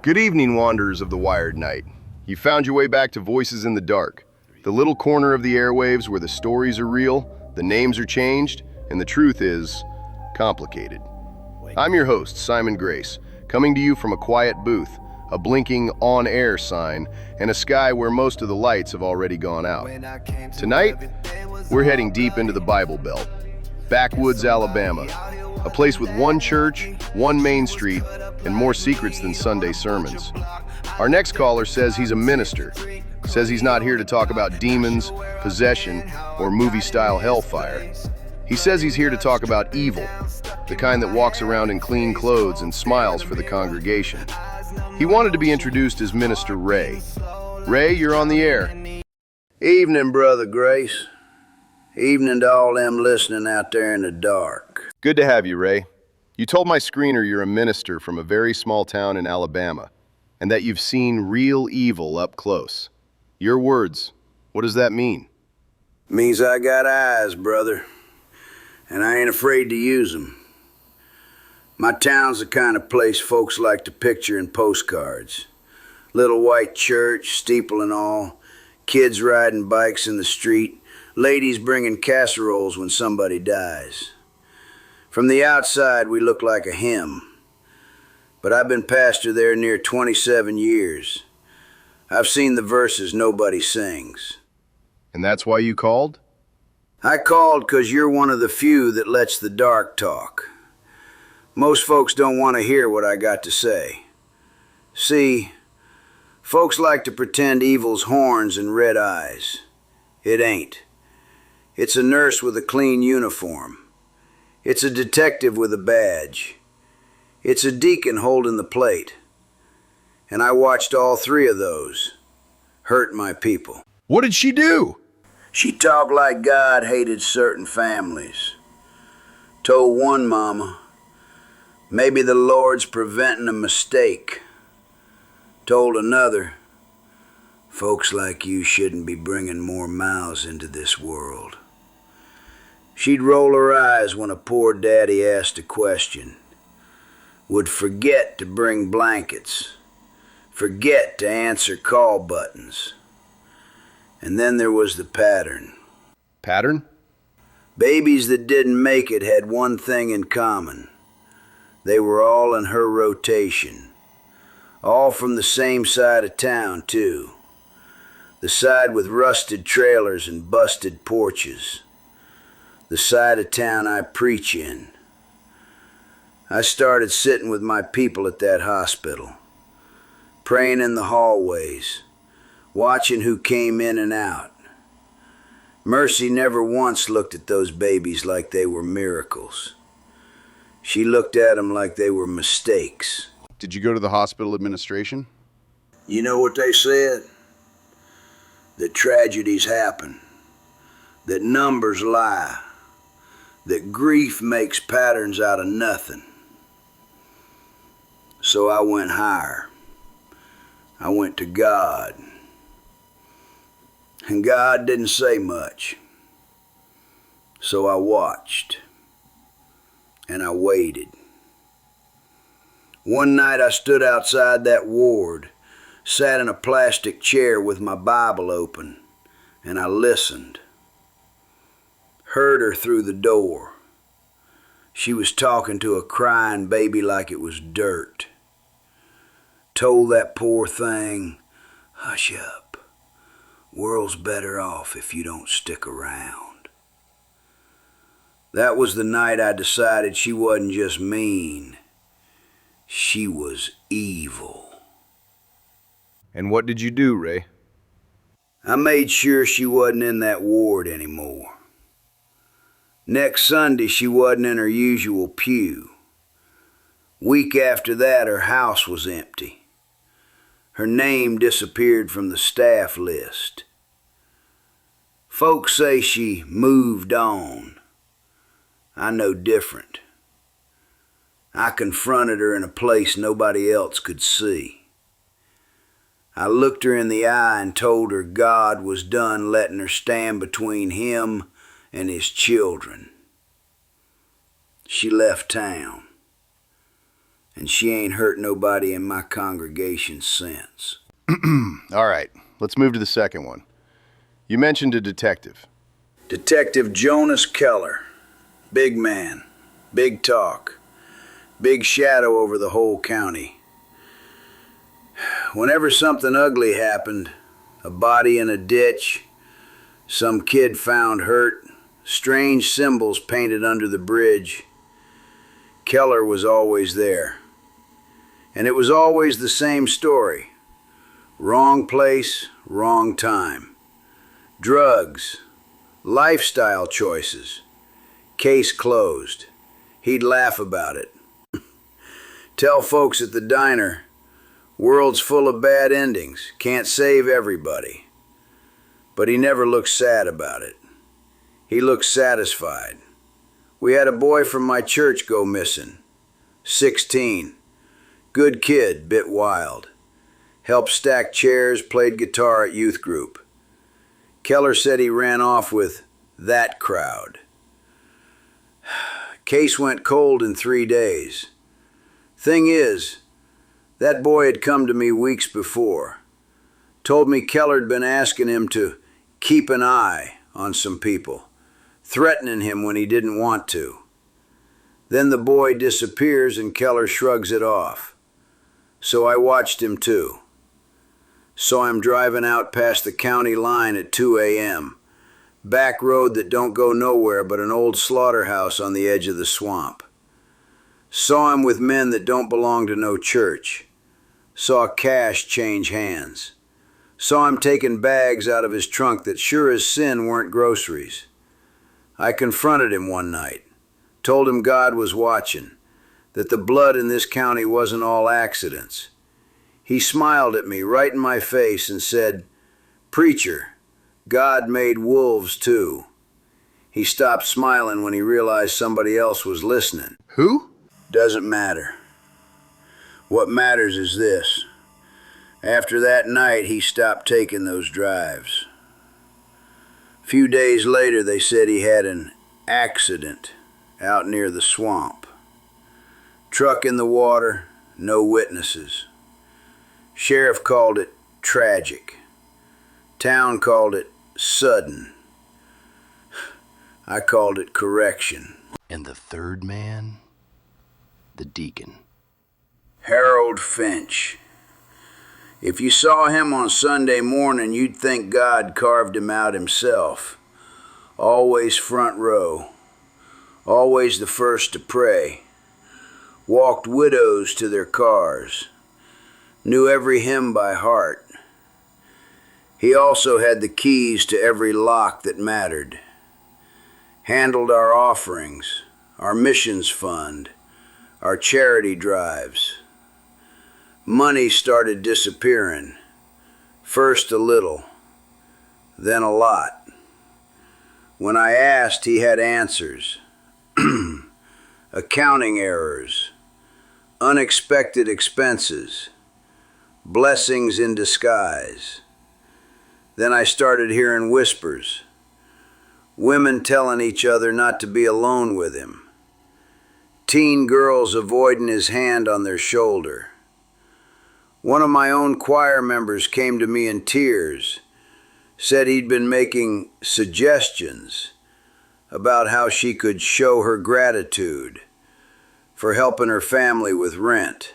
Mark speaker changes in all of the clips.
Speaker 1: Good evening, wanderers of the Wired Night. You found your way back to Voices in the Dark, the little corner of the airwaves where the stories are real, the names are changed, and the truth is complicated. I'm your host, Simon Grace, coming to you from a quiet booth, a blinking on-air sign, and a sky where most of the lights have already gone out. Tonight, we're heading deep into the Bible Belt, backwoods Alabama, a place with one church, one main street, and more secrets than Sunday sermons. Our next caller says he's a minister, says he's not here to talk about demons, possession, or movie-style hellfire. He says he's here to talk about evil, the kind that walks around in clean clothes and smiles for the congregation. He wanted to be introduced as Minister Ray. Ray, you're on the air.
Speaker 2: Evening, Brother Grace. Evening to all them listening out there in the dark.
Speaker 1: Good to have you, Ray. You told my screener you're a minister from a very small town in Alabama, and that you've seen real evil up close. Your words, what does that mean?
Speaker 2: Means I got eyes, brother, and I ain't afraid to use them. My town's the kind of place folks like to picture in postcards. Little white church, steeple and all, kids riding bikes in the street, ladies bringing casseroles when somebody dies. From the outside, we look like a hymn. But I've been pastor there near 27 years. I've seen the verses nobody sings.
Speaker 1: And that's why you called?
Speaker 2: I called 'cause you're one of the few that lets the dark talk. Most folks don't want to hear what I got to say. See, folks like to pretend evil's horns and red eyes. It ain't. It's a nurse with a clean uniform. It's a detective with a badge. It's a deacon holding the plate. And I watched all three of those hurt my people.
Speaker 1: What did she do?
Speaker 2: She talked like God hated certain families. Told one mama, maybe the Lord's preventing a mistake. Told another, folks like you shouldn't be bringing more mouths into this world. She'd roll her eyes when a poor daddy asked a question. Would forget to bring blankets. Forget to answer call buttons. And then there was the pattern.
Speaker 1: Pattern?
Speaker 2: Babies that didn't make it had one thing in common. They were all in her rotation. All from the same side of town, too. The side with rusted trailers and busted porches. The side of town I preach in. I started sitting with my people at that hospital, praying in the hallways, watching who came in and out. Mercy never once looked at those babies like they were miracles. She looked at them like they were mistakes.
Speaker 1: Did you go to the hospital administration?
Speaker 2: You know what they said? That tragedies happen, that numbers lie, that grief makes patterns out of nothing. So I went higher. I went to God. And God didn't say much. So I watched. And I waited. One night I stood outside that ward, sat in a plastic chair with my Bible open, and I listened. Heard her through the door. She was talking to a crying baby like it was dirt. Told that poor thing, hush up. World's better off if you don't stick around. That was the night I decided she wasn't just mean. She was evil.
Speaker 1: And what did you do, Ray?
Speaker 2: I made sure she wasn't in that ward anymore. Next Sunday, she wasn't in her usual pew. Week after that, her house was empty. Her name disappeared from the staff list. Folks say she moved on. I know different. I confronted her in a place nobody else could see. I looked her in the eye and told her God was done letting her stand between him and his children. She left town. and she ain't hurt nobody in my congregation since.
Speaker 1: All right, let's move to the second one. You mentioned a detective.
Speaker 2: Detective Jonas Keller. Big man, big talk, big shadow over the whole county. Whenever something ugly happened, a body in a ditch, some kid found hurt, strange symbols painted under the bridge, Keller was always there. And it was always the same story. Wrong place, wrong time. Drugs, lifestyle choices. Case closed. He'd laugh about it. Tell folks at the diner, world's full of bad endings, can't save everybody. But he never looked sad about it. He looked satisfied. We had a boy from my church go missing. 16. Good kid, bit wild. Helped stack chairs, played guitar at youth group. Keller said he ran off with that crowd. Case went cold in 3 days. Thing is, that boy had come to me weeks before. Told me Keller'd been asking him to keep an eye on some people, threatening him when he didn't want to. Then the boy disappears and Keller shrugs it off. So I watched him too. Saw him driving out past the county line at 2 a.m., back road that don't go nowhere but an old slaughterhouse on the edge of the swamp. Saw him with men that don't belong to no church. Saw cash change hands. Saw him taking bags out of his trunk that sure as sin weren't groceries. I confronted him one night, told him God was watching, that the blood in this county wasn't all accidents. He smiled at me right in my face and said, "Preacher, God made wolves too." He stopped smiling when he realized somebody else was listening.
Speaker 1: Who?
Speaker 2: Doesn't matter. What matters is this. After that night, he stopped taking those drives. A few days later, they said he had an accident out near the swamp. Truck in the water, no witnesses. Sheriff called it tragic. Town called it sudden. I called it correction.
Speaker 1: And the third man? The deacon.
Speaker 2: Harold Finch. If you saw him on Sunday morning, you'd think God carved him out himself. Always front row. Always the first to pray. Walked widows to their cars. Knew every hymn by heart. He also had the keys to every lock that mattered. Handled our offerings, our missions fund, our charity drives. Money started disappearing. First a little, then a lot. When I asked, he had answers. Accounting errors, unexpected expenses, blessings in disguise. Then I started hearing whispers, women telling each other not to be alone with him, teen girls avoiding his hand on their shoulder. One of my own choir members came to me in tears, said he'd been making suggestions about how she could show her gratitude for helping her family with rent.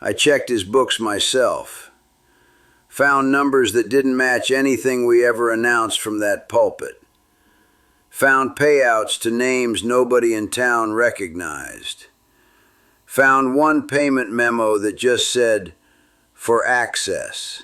Speaker 2: I checked his books myself, found numbers that didn't match anything we ever announced from that pulpit, found payouts to names nobody in town recognized, found one payment memo that just said, "for access."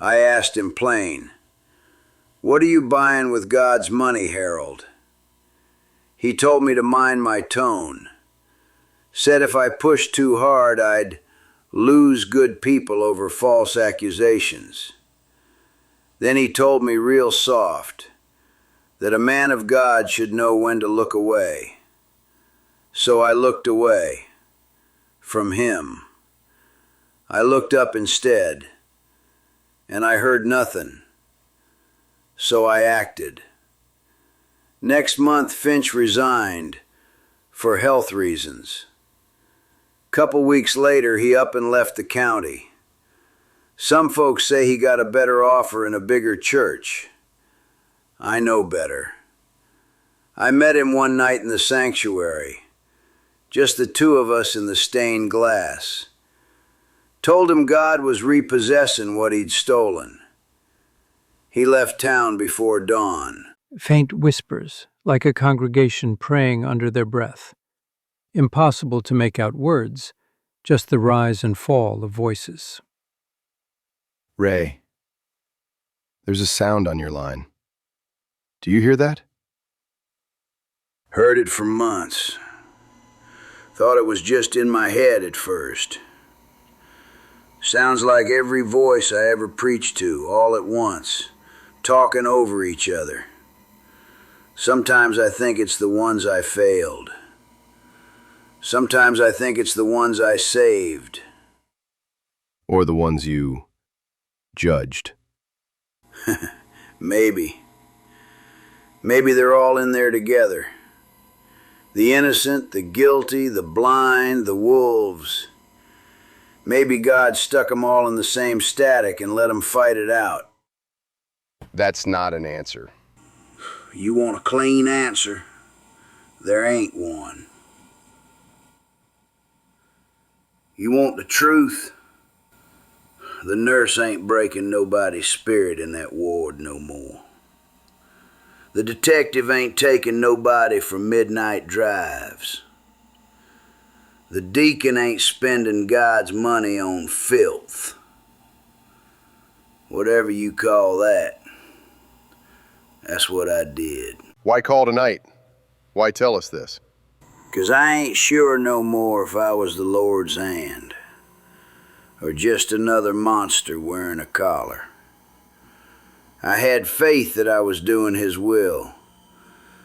Speaker 2: I asked him plain, "What are you buying with God's money, Harold?" He told me to mind my tone. Said if I pushed too hard, I'd lose good people over false accusations. Then he told me real soft that a man of God should know when to look away. So I looked away from him. I looked up instead, and I heard nothing. So I acted. Next month, Finch resigned for health reasons. Couple weeks later, he up and left the county. Some folks say he got a better offer in a bigger church. I know better. I met him one night in the sanctuary. Just the two of us in the stained glass. Told him God was repossessing what he'd stolen. He left town before dawn.
Speaker 3: Faint whispers, like a congregation praying under their breath. Impossible to make out words, just the rise and fall of voices.
Speaker 1: Ray, there's a sound on your line. Do you hear that?
Speaker 2: Heard it for months. Thought it was just in my head at first. Sounds like every voice I ever preached to, all at once, talking over each other. Sometimes I think it's the ones I failed. Sometimes I think it's the ones I saved.
Speaker 1: Or the ones you judged.
Speaker 2: Maybe. Maybe they're all in there together. The innocent, the guilty, the blind, the wolves. Maybe God stuck them all in the same static and let them fight it out.
Speaker 1: That's not an answer.
Speaker 2: You want a clean answer? There ain't one. You want the truth? The nurse ain't breaking nobody's spirit in that ward no more. The detective ain't taking nobody for midnight drives. The deacon ain't spending God's money on filth. Whatever you call that, that's what I did.
Speaker 1: Why call tonight? Why tell us this?
Speaker 2: 'Cause I ain't sure no more if I was the Lord's hand, or just another monster wearing a collar. I had faith that I was doing His will.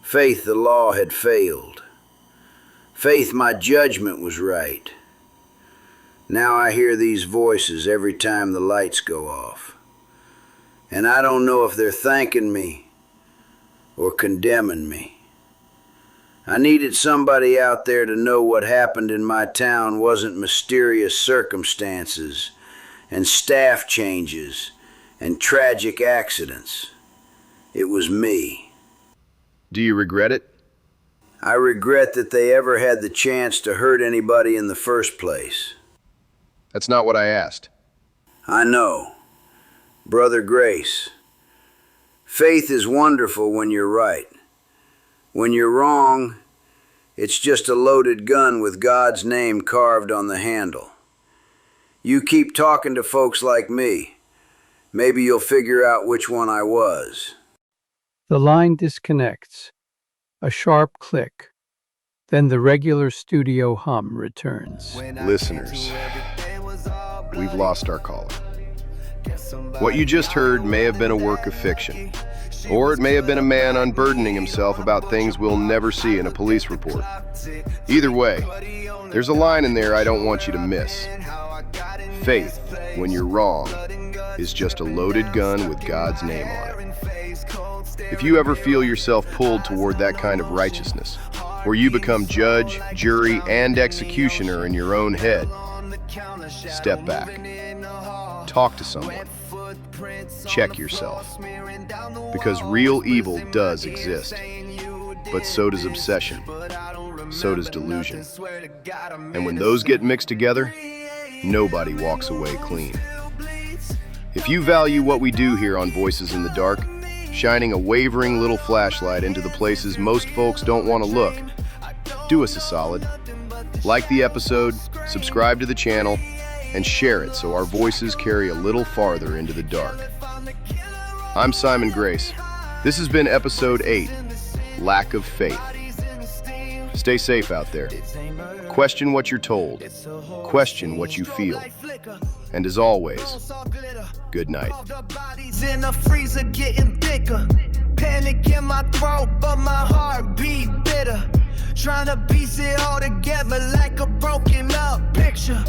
Speaker 2: Faith the law had failed. Faith my judgment was right. Now I hear these voices every time the lights go off. And I don't know if they're thanking me or condemning me. I needed somebody out there to know what happened in my town wasn't mysterious circumstances and staff changes and tragic accidents. It was me.
Speaker 1: Do you regret it?
Speaker 2: I regret that they ever had the chance to hurt anybody in the first place.
Speaker 1: That's not what I asked.
Speaker 2: I know. Brother Grace. Faith is wonderful when you're right. When you're wrong, it's just a loaded gun with God's name carved on the handle. You keep talking to folks like me. Maybe you'll figure out which one I was.
Speaker 3: The line disconnects. A sharp click. Then the regular studio hum returns.
Speaker 1: Listeners, we've lost our caller. What you just heard may have been a work of fiction, or it may have been a man unburdening himself about things we'll never see in a police report. Either way, there's a line in there I don't want you to miss. Faith, when you're wrong, is just a loaded gun with God's name on it. If you ever feel yourself pulled toward that kind of righteousness, where you become judge, jury, and executioner in your own head, step back. Talk to someone. Check yourself. Because real evil does exist. But so does obsession. So does delusion. And when those get mixed together, nobody walks away clean. If you value what we do here on Voices in the Dark, shining a wavering little flashlight into the places most folks don't want to look, do us a solid. Like the episode, subscribe to the channel, and share it so our voices carry a little farther into the dark. I'm Simon Grace. This has been episode 8, Lack of Faith. Stay safe out there. Question what you're told. Question what you feel. And as always, good night.
Speaker 4: In the freezer getting thicker. Panic in my throat, but my heart beat bitter. Trying to piece it all together like a broken up picture.